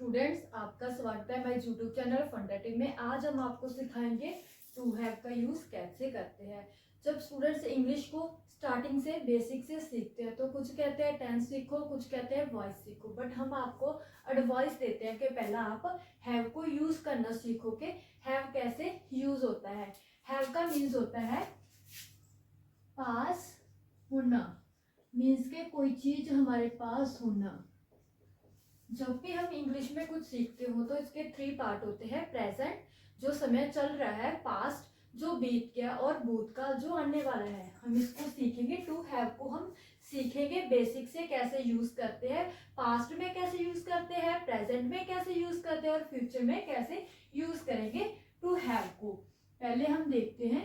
Students, आपका स्वागत है मेरे यूट्यूब चैनल फंडाटिव में। आज हम आपको सिखाएंगे टू हैव का यूज़ कैसे करते हैं। जब स्टूडेंट्स इंग्लिश को स्टार्टिंग से बेसिक से सीखते हैं तो कुछ कहते हैं टेंस सीखो, कुछ कहते हैं वॉइस सीखो, बट हम आपको एडवाइस देते हैं कि पहला आप हैव को यूज़ करना सीखो कि हैव कैसे यूज़ होता है। हैव का मीन्स होता है पास होना, मीन्स के कोई चीज़ हमारे पास होना। जब भी हम इंग्लिश में कुछ सीखते हो तो इसके 3 पार्ट होते हैं। प्रेजेंट जो समय चल रहा है, पास्ट जो बीत गया, और भूतकाल जो आने वाला है। हम इसको सीखेंगे। टू हैव को हम सीखेंगे बेसिक से कैसे यूज करते हैं, पास्ट में कैसे यूज करते हैं, प्रेजेंट में कैसे यूज करते हैं और फ्यूचर में कैसे यूज करेंगे टू हैव को। पहले हम देखते हैं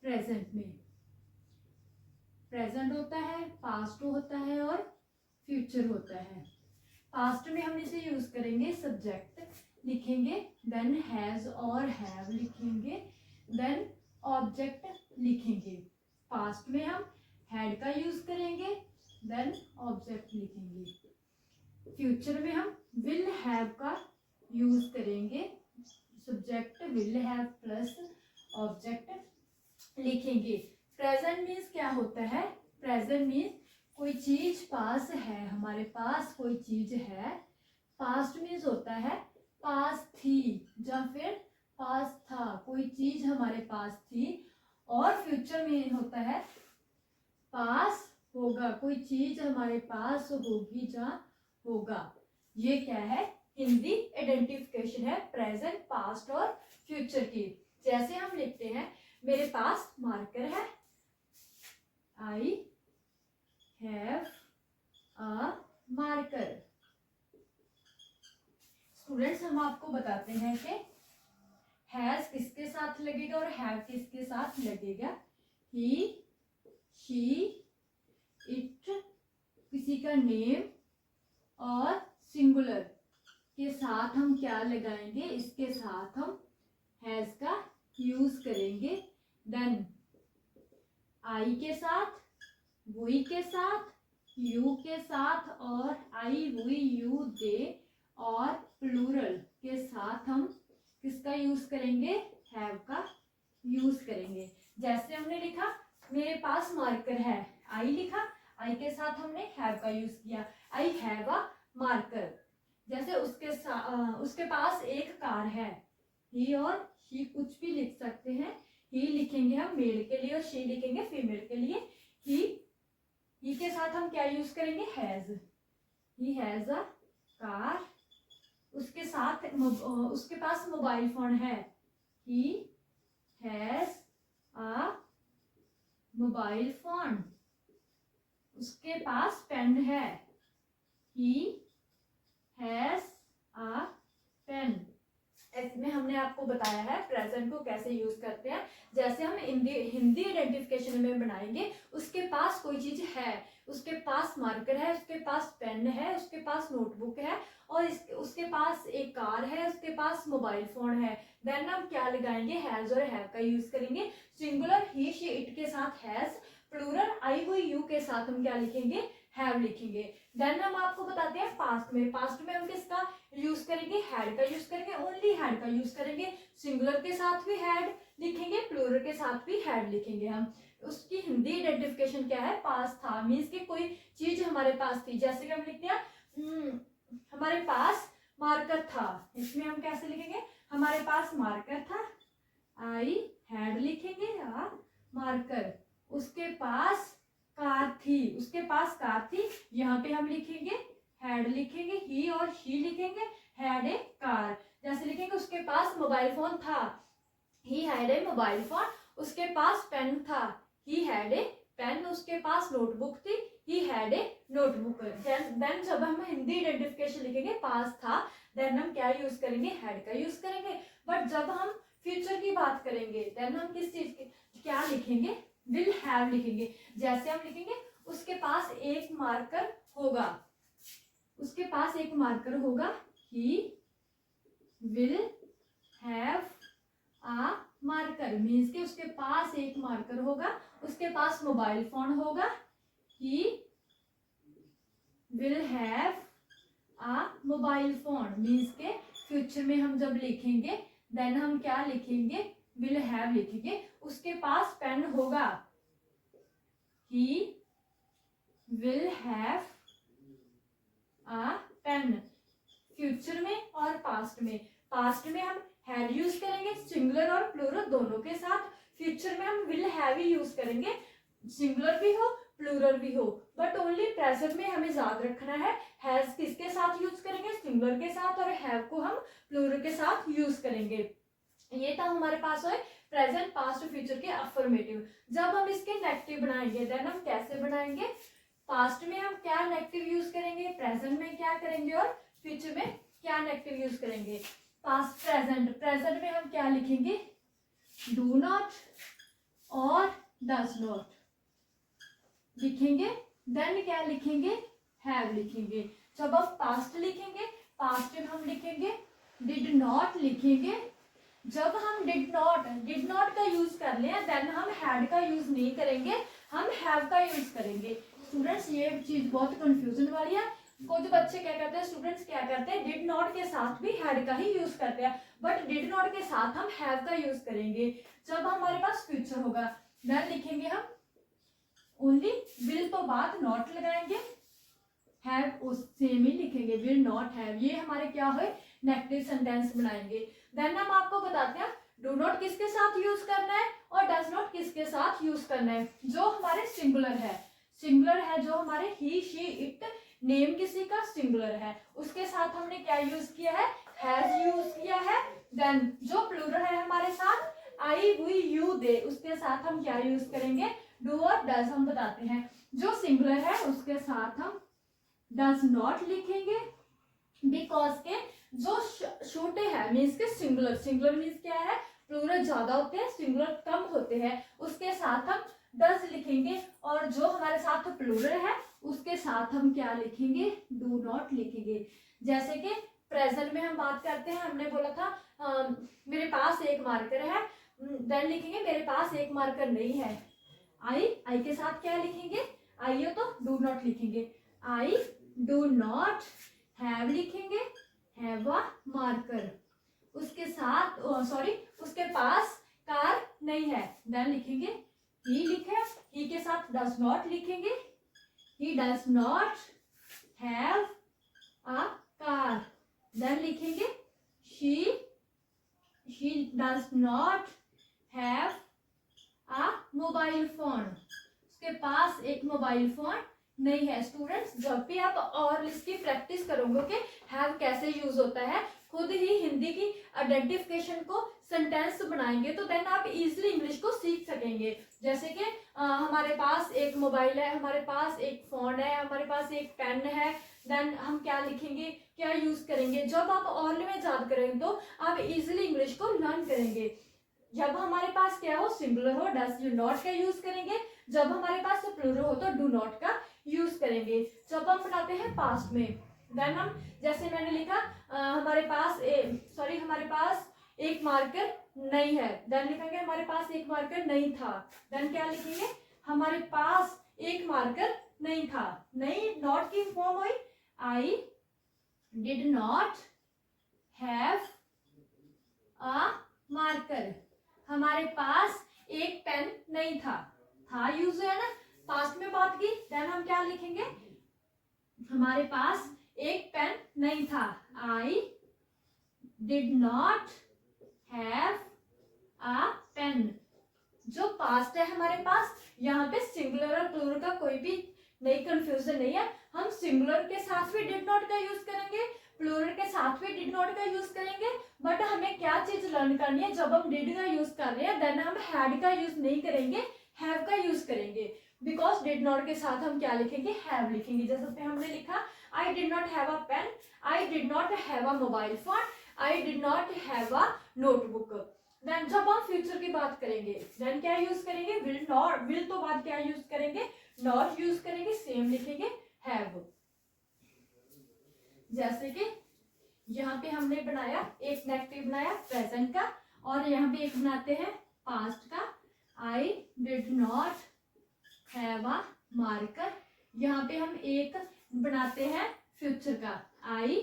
प्रेजेंट में। प्रेजेंट होता है, पास्ट होता है और फ्यूचर होता है। पास्ट में हम इसे यूज करेंगे, सब्जेक्ट लिखेंगे, देन हैज और हैव लिखेंगे, देन ऑब्जेक्ट लिखेंगे। पास्ट में हम हैड का यूज करेंगे, देन ऑब्जेक्ट लिखेंगे। फ्यूचर में हम विल हैव का यूज करेंगे, subject will have plus object लिखेंगे। प्रेजेंट मीन्स क्या होता है? प्रेजेंट मीन्स कोई चीज पास है, हमारे पास कोई चीज है। पास्ट मीन्स होता है पास थी या फिर पास था, कोई चीज हमारे पास थी। और फ्यूचर में होता है पास होगा, कोई चीज हमारे पास होगी या होगा। ये क्या है? हिंदी आइडेंटिफिकेशन है प्रेजेंट, पास्ट और फ्यूचर की। जैसे हम लिखते हैं, मेरे पास मार्कर है, I have a marker. Students, हम आपको बताते हैं कि हैज किसके साथ लगेगा और हैव किसके साथ लगेगा। ही, शी, इट किसी का नेम और सिंगुलर के साथ हम क्या लगाएंगे, इसके साथ हम हैज का यूज करेंगे। देन आई के साथ, वी के साथ, यू के साथ और आई, वी, यू, दे और प्लूरल के साथ हम किसका यूज करेंगे? हैव का यूज करेंगे। जैसे हमने लिखा मेरे पास मार्कर है, आई लिखा, आई के साथ हमने हैव का यूज किया, आई हैव अ मार्कर। जैसे उसके पास एक कार है, ही और शी कुछ भी लिख सकते हैं। ही लिखेंगे हम मेल के लिए और शी लिखेंगे फीमेल के लिए। ही के साथ हम क्या यूज करेंगे? Has. He has a car. उसके साथ उसके पास मोबाइल फोन है, he has a mobile phone. उसके पास पेन है, ही हैज अ पेन। इसमें हमने आपको बताया है प्रेजेंट को कैसे यूज करते हैं। जैसे हम हिंदी आइडेंटिफिकेशन में बनाएंगे, उसके पास कोई चीज है, उसके पास मार्कर है, उसके पास पेन है, उसके पास नोटबुक है और उसके पास एक कार है, उसके पास मोबाइल फोन है। देन हम क्या लगाएंगे? हैज और हैव का यूज करेंगे। सिंगुलर ही, शी, इट के साथ has, plural I, we, you के साथ हम क्या लिखेंगे? हैव लिखेंगे। देन हम आपको बताते हैं पास्ट में। पास्ट में हम किसका यूज करेंगे? हैड का यूज करेंगे, ओनली हैड का यूज करेंगे। सिंगुलर के साथ भी हैड लिखेंगे, प्लूरल के साथ भी हैड लिखेंगे हम। उसकी हिंदी आइडेंटिफिकेशन क्या है? पास था, मीन्स कि कोई चीज हमारे पास थी। जैसे कि हम लिखते हैं हमारे पास मार्कर था, इसमें हम कैसे लिखेंगे? हमारे पास मार्कर था, आई हैड लिखेंगे मार्कर। उसके पास कार थी, उसके पास कार थी, यहाँ पे हम लिखेंगे हैड लिखेंगे, ही और शी लिखेंगे, हैड ए कार। जैसे लिखेंगे उसके पास मोबाइल फोन था, ही हैड ए मोबाइल फोन। उसके पास पेन था, ही हैड ए पेन। उसके पास नोटबुक थी, he had a notebook. Then जब हम हिंदी आइडेंटिफिकेशन लिखेंगे पास था, देन हम क्या यूज करेंगे? हैड का यूज करेंगे। बट जब हम फ्यूचर की बात करेंगे, देन हम किस चीज के क्या लिखेंगे? विल हैव लिखेंगे। जैसे हम लिखेंगे उसके पास एक मार्कर होगा, उसके पास एक मार्कर होगा, he will have a marker. Means के उसके पास एक मार्कर होगा, उसके पास मोबाइल फोन होगा, he will have a mobile phone means के फ्यूचर में हम जब लिखेंगे देन हम क्या लिखेंगे, विल हैव लिखेंगे। उसके पास पेन होगा, he will have a pen, future में और पास्ट में। पास्ट में हम हैड यूज करेंगे सिंगुलर और प्लूरल दोनों के साथ, फ्यूचर में हम विल हैव ही यूज करेंगे, सिंगुलर भी हो प्लूरल भी हो। बट ओनली प्रेजेंट में हमें याद रखना है हैज किसके साथ यूज करेंगे, सिंगुलर के साथ, और हैव को हम प्लूरल के साथ यूज करेंगे। ये था हमारे पास है प्रेजेंट पास्ट फ्यूचर के अफर्मेटिव। जब हम इसके नेगेटिव बनाएंगे देन हम कैसे बनाएंगे, पास्ट में हम क्या नेगेटिव यूज करेंगे, प्रेजेंट में क्या करेंगे और फ्यूचर में क्या नेगेटिव यूज करेंगे। पास्ट प्रेजेंट, प्रेजेंट में हम क्या लिखेंगे, डू नॉट और डज नॉट लिखेंगे, देन क्या लिखेंगे, हैव लिखेंगे। जब हम पास्ट लिखेंगे, पास्ट में हम लिखेंगे डिड नॉट लिखेंगे। जब हम डिड नॉट का यूज कर ले देन हम हैड का यूज नहीं करेंगे, हम हैव का यूज करेंगे। स्टूडेंट्स ये चीज बहुत कंफ्यूजन वाली है, कुछ बच्चे क्या करते हैं, स्टूडेंट्स क्या करते हैं, डिड नॉट के साथ भी हैड का ही यूज करते हैं, बट डिड नॉट के साथ हम हैव का यूज करेंगे। जब हमारे पास फ्यूचर होगा देन लिखेंगे हम ओनली विल तो बाद नॉट लगाएंगे, हैव उस सेम ही लिखेंगे, विल नॉट हैव। ये हमारे क्या है, नेगेटिव सेंटेंस बनाएंगे। देन हम आपको बताते हैं डू नॉट किसके साथ यूज करना है और डज नॉट किसके साथ यूज करना है। जो हमारे सिंगुलर है, सिंगुलर है जो हमारे ही शी इट, नेम किसी का सिंगुलर है, उसके साथ हमने क्या यूज किया है, हैज यूज किया है। देन जो प्लूरल है हमारे साथ आई वी यू दे, उसके साथ हम क्या यूज करेंगे, डू और डज हम बताते हैं। जो सिंगुलर है उसके साथ हम डज नॉट लिखेंगे, बिकॉज के जो छोटे हैं मीन्स के सिंगुलर, सिंगुलर मीन्स क्या है, प्लूरल ज्यादा होते हैं सिंगुलर कम होते हैं, उसके साथ हम डज लिखेंगे। और जो हमारे साथ प्लूरल है उसके साथ हम क्या लिखेंगे, डू नॉट लिखेंगे। जैसे कि प्रेजेंट में हम बात करते हैं, हमने बोला था मेरे पास एक मार्कर है, देन लिखेंगे मेरे पास एक मार्कर नहीं है। आई के साथ क्या लिखेंगे, आई हो तो डू नॉट लिखेंगे, आई डू नॉट हैव लिखेंगे, हैव अ मार्कर। उसके साथ उसके पास कार नहीं है, देन लिखेंगे ही लिखे, ही के साथ डज नॉट लिखेंगे, he does not have a car. Then लिखेंगे she does not have a mobile phone, उसके पास एक मोबाइल फोन नहीं है। स्टूडेंट्स जब भी आप और इसकी प्रैक्टिस करोगे कि हैव कैसे यूज होता है, खुद ही हिंदी की आइडेंटिफिकेशन को सेंटेंस बनाएंगे तो देन आप इजीली इंग्लिश को सीख सकेंगे। जैसे कि हमारे पास एक मोबाइल है, हमारे पास एक फोन है, हमारे पास एक पेन है, देन हम क्या लिखेंगे, क्या यूज करेंगे। जब आप और में याद करेंगे तो आप इजीली इंग्लिश को लर्न करेंगे। जब हमारे पास क्या हो, सिंगुलर हो, डज नॉट का यूज करेंगे, जब हमारे पास प्लूरल हो तो डू नॉट का यूज करेंगे। जब हम बनाते हैं पास्ट में देन हम, जैसे मैंने लिखा हमारे पास एक मार्कर नहीं है, देन लिखेंगे हमारे पास एक मार्कर नहीं था, देन क्या लिखेंगे, हमारे पास एक मार्कर नहीं था। नहीं, नॉट की फॉर्म हुई आई did not have a marker, हमारे पास एक पेन नहीं था, यूज है ना, पास्ट में बात की, देन हम क्या लिखेंगे, हमारे पास एक पेन नहीं था, I did not have a pen. जो पास्ट है हमारे पास, यहाँ पे सिंगुलर और प्लूरल का कोई भी नई कंफ्यूजन नहीं है। हम सिंगुलर के साथ भी डिड नॉट का यूज करेंगे, प्लूरल के साथ भी डिड नॉट का यूज करेंगे, बट हमें क्या चीज लर्न करनी है, जब हम डिड का यूज कर रहे हैं देन हम हैड का यूज नहीं करेंगे, हैव का यूज करेंगे। बिकॉज डिड नॉट के साथ हम क्या लिखेंगे, हैव लिखेंगे। जैसे हमने लिखा I did not have a pen, I did not have a mobile phone, I did not have a notebook. Then जब हम फ्यूचर की बात करेंगे देन क्या यूज करेंगे, विल तो बाद क्या यूज करेंगे, नॉट यूज करेंगे, सेम लिखेंगे हैव। जैसे कि यहाँ पे हमने बनाया एक नेगेटिव बनाया प्रेजेंट का, और यहाँ पे एक बनाते हैं पास्ट का, आई did not have a marker. यहाँ पे हम एक बनाते हैं फ्यूचर का, आई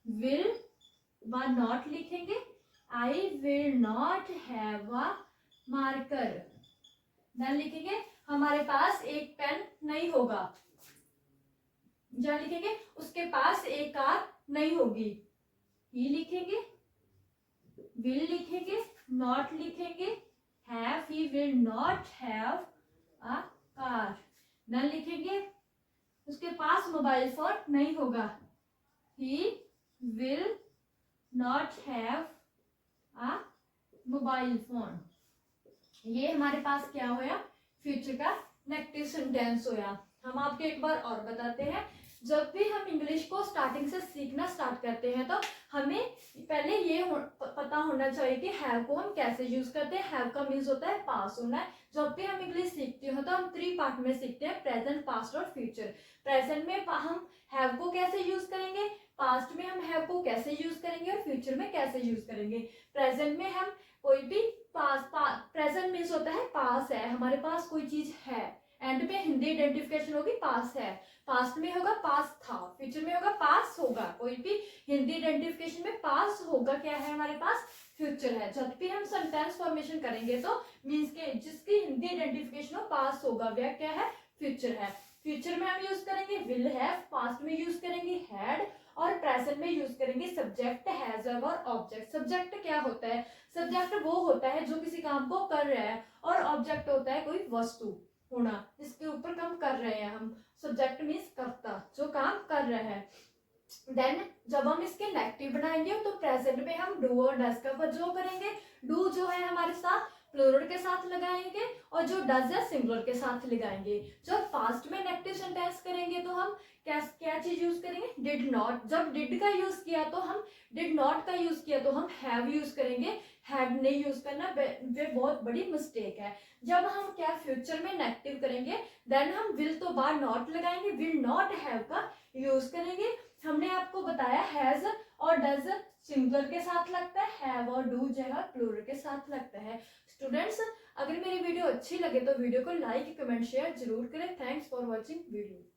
विल व नॉट लिखेंगे, I will not have a marker. Then लिखेंगे हमारे पास एक पेन नहीं होगा, जहां लिखेंगे उसके पास एक कार नहीं होगी, ही लिखेंगे, विल लिखेंगे, नॉट लिखेंगे, have, he will not have a car. Then लिखेंगे उसके पास मोबाइल फोन नहीं होगा, he will not have a mobile phone. ये हमारे पास क्या होया, फ्यूचर का नेगेटिव सेंटेंस होया। हम आपको एक बार और बताते हैं, जब भी हम इंग्लिश को स्टार्टिंग से सीखना स्टार्ट करते हैं तो हमें पहले ये पता होना चाहिए कि हैव को हम कैसे यूज करते हैं। हैव का मीन्स होता है पास होना है। जब भी हम इंग्लिश सीखते हो तो हम 3 पार्ट में सीखते हैं, प्रेजेंट, पास्ट और फ्यूचर। प्रेजेंट में हम हैव को कैसे यूज करेंगे, पास्ट में हम हैव को कैसे यूज करेंगे और फ्यूचर में कैसे यूज करेंगे। प्रेजेंट में हम कोई भी प्रेजेंट मीन्स होता है पास है, हमारे पास कोई चीज है, एंड में हिंदी आइडेंटिफिकेशन होगी पास है। पास्ट में होगा पास था, फ्यूचर में होगा पास होगा, कोई भी हिंदी आइडेंटिफिकेशन में पास होगा क्या है हमारे पास, फ्यूचर है। जब भी हम सेंटेंस फॉर्मेशन करेंगे तो मीन्स के जिसकी हिंदी आइडेंटिफिकेशन हो पास होगा वह क्या है, फ्यूचर है। फ्यूचर में हम यूज करेंगे विल हैव, पास्ट में यूज करेंगे हैड, और प्रेजेंट में यूज करेंगे सब्जेक्ट, हैज, हैव और ऑब्जेक्ट। सब्जेक्ट क्या होता है, सब्जेक्ट वो होता है जो किसी काम को कर रहा है, और ऑब्जेक्ट होता है कोई वस्तु होना जिसके ऊपर काम कर रहे हैं हम। सब्जेक्ट मीन्स कर्ता, जो काम कर रहा है। देन जब हम इसके नेगेटिव बनाएंगे तो प्रेजेंट में हम डू और डज का प्रयोग करेंगे। डू जो है हमारे साथ प्लूरल के साथ लगाएंगे, और जो डज है सिंगुलर के साथ लगाएंगे। जब पास्ट में नेगेटिव सेंटेंस करेंगे तो हम क्या चीज यूज करेंगे, डिड नॉट। जब डिड का यूज किया तो हम डिड नॉट का यूज किया तो हम हैव यूज करेंगे, हैड नहीं यूज करना, वे बहुत बड़ी मिस्टेक है। जब हम क्या फ्यूचर में नेगेटिव करेंगे देन हम विल तो बाद नॉट लगाएंगे, विल नॉट हैव का यूज करेंगे। हमने आपको बताया हैज और डज सिंगुलर के साथ लगता है, हैव और डू जो है प्लूरल के साथ लगता है। स्टूडेंट्स, अगर मेरी वीडियो अच्छी लगे तो वीडियो को लाइक, कमेंट, शेयर जरूर करें। Thanks for watching video.